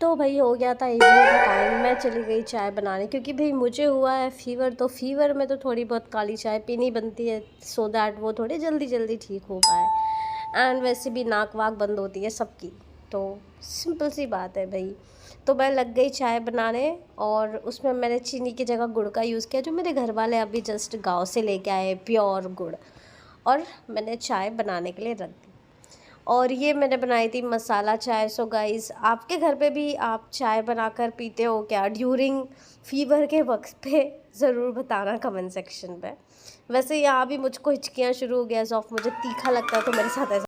तो भाई हो गया था इवनिंग का टाइम, मैं चली गई चाय बनाने, क्योंकि भाई मुझे हुआ है फ़ीवर, तो फ़ीवर में तो थोड़ी बहुत काली चाय पीनी बनती है सो दैट वो थोड़ी जल्दी जल्दी ठीक हो पाए। एंड वैसे भी नाक वाक बंद होती है सबकी, तो सिंपल सी बात है भाई। तो मैं लग गई चाय बनाने, और उसमें मैंने चीनी की जगह गुड़ का यूज़ किया, जो मेरे घर वाले अभी जस्ट गाँव से लेके आए प्योर गुड़, और मैंने चाय बनाने के लिए रख दी। और ये मैंने बनाई थी मसाला चाय। सो गाइस, आपके घर पे भी आप चाय बनाकर पीते हो क्या ड्यूरिंग फ़ीवर के वक्त पे? ज़रूर बताना कमेंट सेक्शन पे। वैसे यहाँ भी मुझको हिचकियाँ शुरू हो गया, ऑफ मुझे तीखा लगता है, तो मेरे साथ ऐसा